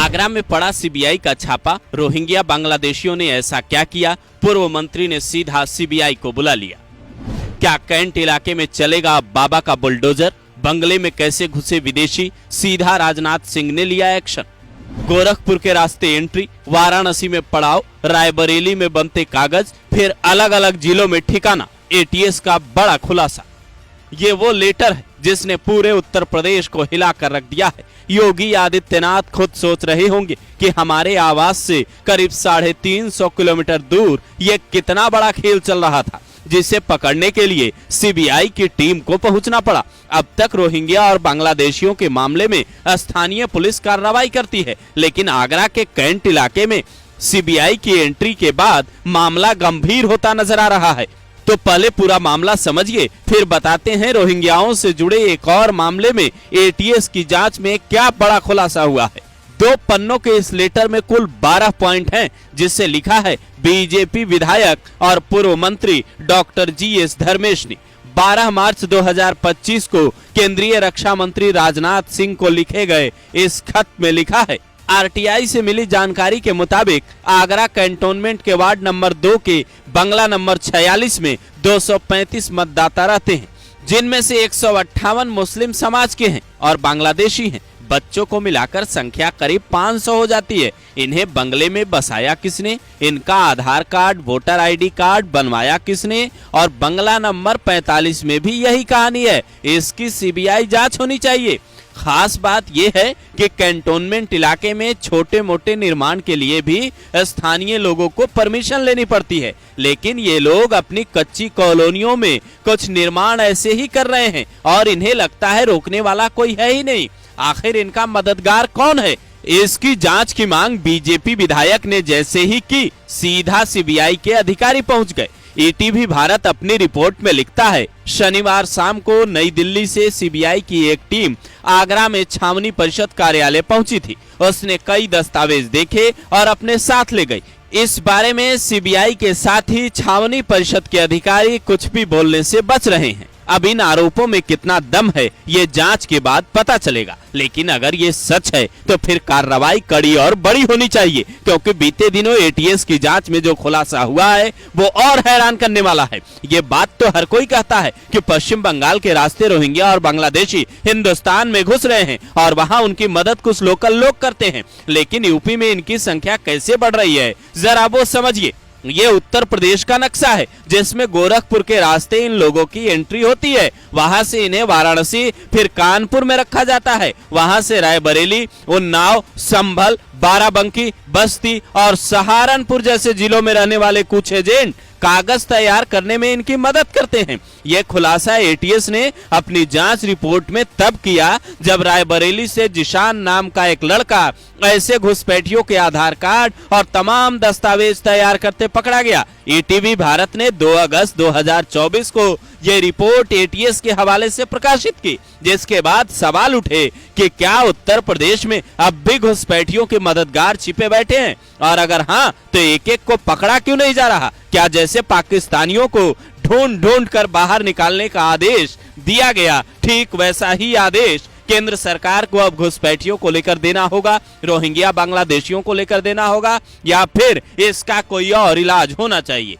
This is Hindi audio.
आगरा में पड़ा सीबीआई का छापा। रोहिंग्या बांग्लादेशियों ने ऐसा क्या किया? पूर्व मंत्री ने सीधा सीबीआई को बुला लिया। क्या कैंट इलाके में चलेगा बाबा का बुलडोजर? बंगले में कैसे घुसे विदेशी? सीधा राजनाथ सिंह ने लिया एक्शन। गोरखपुर के रास्ते एंट्री, वाराणसी में पड़ाव, रायबरेली में बनते कागज, फिर अलग अलग जिलों में ठिकाना। एटीएस का बड़ा खुलासा। ये वो लेटर है जिसने पूरे उत्तर प्रदेश को हिलाकर रख दिया है। योगी आदित्यनाथ खुद सोच रहे होंगे कि हमारे आवास से करीब 350 किलोमीटर दूर ये कितना बड़ा खेल चल रहा था, जिसे पकड़ने के लिए सीबीआई की टीम को पहुंचना पड़ा। अब तक रोहिंग्या और बांग्लादेशियों के मामले में स्थानीय पुलिस कार्रवाई करती है, लेकिन आगरा के कैंट इलाके में सीबीआई की एंट्री के बाद मामला गंभीर होता नजर आ रहा है। तो पहले पूरा मामला समझिए, फिर बताते हैं रोहिंग्याओं से जुड़े एक और मामले में एटीएस की जांच में क्या बड़ा खुलासा हुआ है। 2 पन्नों के इस लेटर में कुल 12 पॉइंट हैं, जिससे लिखा है बीजेपी विधायक और पूर्व मंत्री डॉक्टर जीएस धर्मेश ने 12 मार्च 2025 को केंद्रीय रक्षा मंत्री राजनाथ सिंह को लिखे गए इस खत में लिखा है, आरटीआई से मिली जानकारी के मुताबिक आगरा कैंटोनमेंट के वार्ड नंबर 2 के बंगला नंबर 46 में 235 मतदाता रहते हैं, जिनमें से 158 मुस्लिम समाज के हैं और बांग्लादेशी हैं। बच्चों को मिलाकर संख्या करीब 500 हो जाती है। इन्हें बंगले में बसाया किसने? इनका आधार कार्ड, वोटर आईडी कार्ड बनवाया किसने? और बंगला नंबर 45 में भी यही कहानी है। इसकी सीबीआई जांच होनी चाहिए। खास बात यह है कि कैंटोनमेंट इलाके में छोटे मोटे निर्माण के लिए भी स्थानीय लोगों को परमिशन लेनी पड़ती है, लेकिन ये लोग अपनी कच्ची कॉलोनियों में कुछ निर्माण ऐसे ही कर रहे हैं और इन्हें लगता है रोकने वाला कोई है ही नहीं। आखिर इनका मददगार कौन है? इसकी जांच की मांग बीजेपी विधायक ने जैसे ही की, सीधा सीबीआई के अधिकारी पहुंच गए। ईटीवी भारत अपनी रिपोर्ट में लिखता है, शनिवार शाम को नई दिल्ली से सीबीआई की एक टीम आगरा में छावनी परिषद कार्यालय पहुंची थी। उसने कई दस्तावेज देखे और अपने साथ ले गई। इस बारे में सीबीआई के साथ ही छावनी परिषद के अधिकारी कुछ भी बोलने से बच रहे हैं। अब इन आरोपों में कितना दम है ये जांच के बाद पता चलेगा, लेकिन अगर ये सच है तो फिर कार्रवाई कड़ी और बड़ी होनी चाहिए, क्योंकि बीते दिनों एटीएस की जांच में जो खुलासा हुआ है वो और हैरान करने वाला है। ये बात तो हर कोई कहता है कि पश्चिम बंगाल के रास्ते रोहिंग्या और बांग्लादेशी हिंदुस्तान में घुस रहे हैं और वहाँ उनकी मदद कुछ लोकल लोग करते हैं, लेकिन यूपी में इनकी संख्या कैसे बढ़ रही है जरा वो समझिए। ये उत्तर प्रदेश का नक्शा है, जिसमें गोरखपुर के रास्ते इन लोगों की एंट्री होती है। वहां से इन्हें वाराणसी, फिर कानपुर में रखा जाता है। वहां से रायबरेली, उन्नाव, संभल, बाराबंकी, बस्ती और सहारनपुर जैसे जिलों में रहने वाले कुछ एजेंट कागज तैयार करने में इनकी मदद करते हैं। यह खुलासा एटीएस ने अपनी जांच रिपोर्ट में तब किया जब रायबरेली से जिशान नाम का एक लड़का ऐसे घुसपैठियों के आधार कार्ड और तमाम दस्तावेज तैयार करते पकड़ा गया। ईटीवी भारत ने 2 अगस्त 2024 को यह रिपोर्ट एटीएस के हवाले से प्रकाशित की, जिसके बाद सवाल उठे कि क्या उत्तर प्रदेश में अब भी घुसपैठियों के मददगार छिपे बैठे हैं, और अगर हाँ तो एक एक को पकड़ा क्यों नहीं जा रहा? क्या जैसे पाकिस्तानियों को ढूंढ ढूंढ कर बाहर निकालने का आदेश दिया गया, ठीक वैसा ही आदेश केंद्र सरकार को अब घुसपैठियों को लेकर देना होगा, रोहिंग्या बांग्लादेशियों को लेकर देना होगा, या फिर इसका कोई और इलाज होना चाहिए?